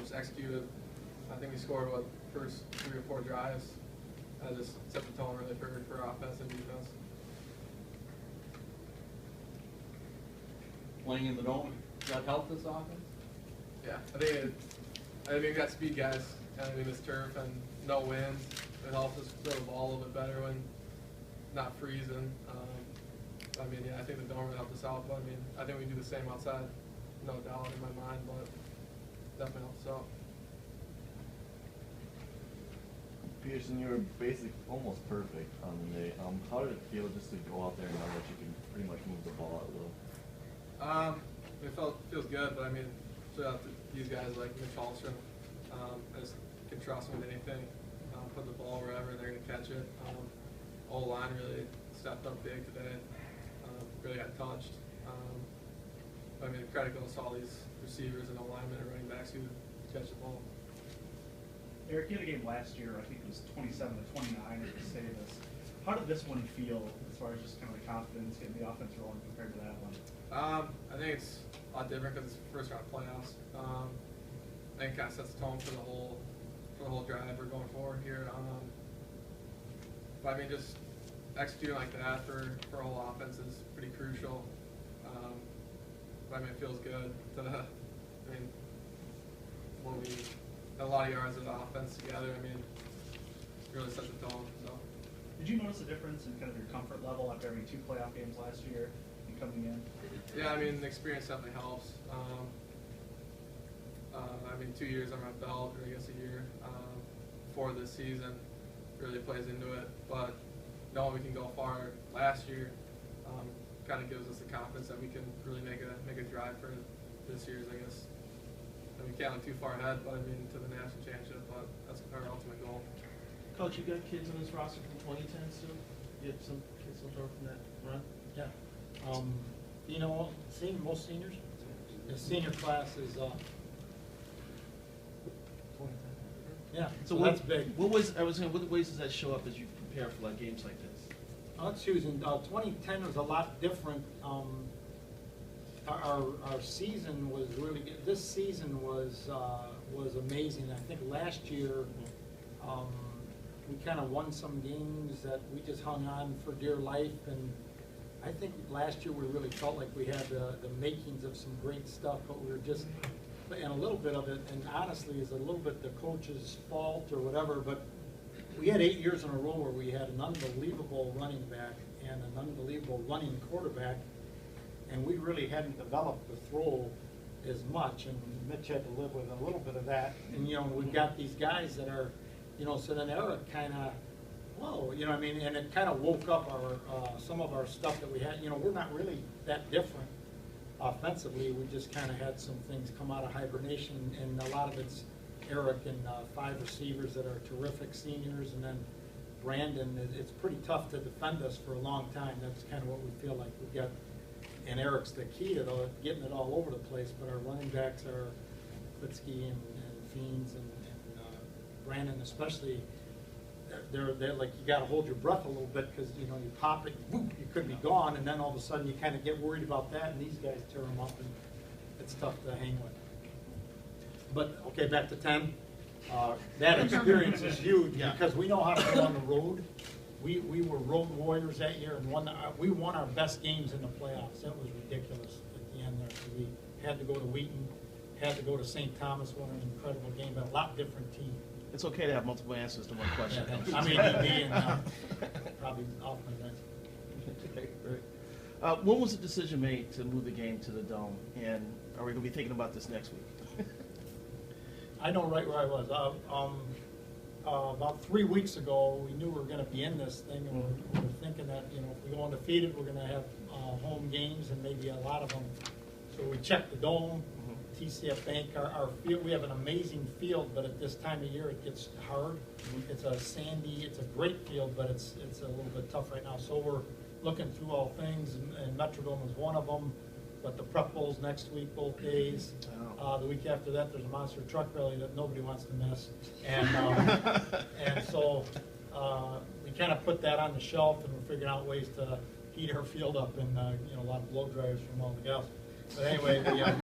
just executed. I think we scored first 3 or 4 drives. I just set the tone really for offense and defense. Playing in the dome, does that help this offense? Yeah, I think we got speed guys. I mean, this turf and no winds, it helps us throw the ball a little bit better when not freezing. I mean, yeah, I think the dome really helped us out. But I mean, I think we can do the same outside, no doubt in my mind. But definitely helps us out. Pearson, you were basically almost perfect on the day. How did it feel just to go out there and know that you can pretty much move the ball at will? It feels good, but I mean, shout out to these guys like Mitch Hallstrom. I just can trust them with anything. Put the ball wherever they're going to catch it. O-line really stepped up big today. Really got touched. I mean, credit goes to all these receivers and O-linemen and running backs who catch the ball. Eric, you had a game last year, I think it was 27-29 at the Davis. How did this one feel as far as just kind of the confidence, getting the offense rolling compared to that one? I think it's a lot different because it's first round playoffs. I think it kind of sets the tone for the whole drive we're going forward here. But I mean, just executing like that for a whole offense is pretty crucial. But I mean, it feels good to. I mean, when we had a lot of yards of the offense together, I mean, it really sets the tone. So. Did you notice a difference in kind of your comfort level after having 2 playoff games last year and coming in? Yeah, I mean, the experience definitely helps. I mean, 2 years on my belt, or I guess a year before this season, really plays into it. But knowing we can go far last year kind of gives us the confidence that we can really make a drive for this year's, I guess. And we can't look too far ahead, but I mean, to the national championship. But that's our ultimate goal. Coach, you got kids on this roster from 2010 still? You have some kids still from that run? Yeah. You know, most seniors? The senior class is 2010. Yeah, so that's big. What ways does that show up as you prepare for like games like this? Let's choose. 2010 was a lot different. Our season was really good. This season was amazing. I think last year we kind of won some games that we just hung on for dear life, and I think last year we really felt like we had the makings of some great stuff, but we were just, and a little bit of it, and honestly is a little bit the coach's fault or whatever, but we had 8 years in a row where we had an unbelievable running back and an unbelievable running quarterback, and we really hadn't developed the throw as much, and Mitch had to live with a little bit of that. And, you know, we've got these guys that are, you know, so then Eric kind of, whoa, you know what I mean, and it kind of woke up some of our stuff that we had. You know, we're not really that different offensively. We just kind of had some things come out of hibernation, and a lot of it's Eric and 5 receivers that are terrific seniors, and then Brandon. It's pretty tough to defend us for a long time. That's kind of what we feel like we've got. And Eric's the key to getting it all over the place, but our running backs are Klitsky and Fiends and Brandon especially. They're like, you got to hold your breath a little bit because, you know, you pop it, whoop, you could be gone, and then all of a sudden you kind of get worried about that, and these guys tear them up, and it's tough to hang with. But, okay, back to 10. That experience is huge because we know how to go on the road. We were road warriors that year, and we won our best games in the playoffs. That was ridiculous at the end there. So we had to go to Wheaton, had to go to St. Thomas, won an incredible game, but a lot different team. It's okay to have multiple answers to one question. I mean, me and probably off my bench. Okay, great. When was the decision made to move the game to the Dome, and are we going to be thinking about this next week? I know right where I was. About 3 weeks ago, we knew we were going to be in this thing, and we were thinking that, you know, if we go undefeated, we're going to have home games, and maybe a lot of them. So we checked the Dome, TCF Bank, our field. We have an amazing field, but at this time of year, it gets hard. It's a sandy, it's a great field, but it's a little bit tough right now. So we're looking through all things, and Metrodome is one of them. But the Prep Bowl's next week, both days. The week after that, there's a monster truck rally that nobody wants to miss. And and so we kind of put that on the shelf, and we're figuring out ways to heat our field up, and you know, a lot of blow dryers from all the gals. But anyway,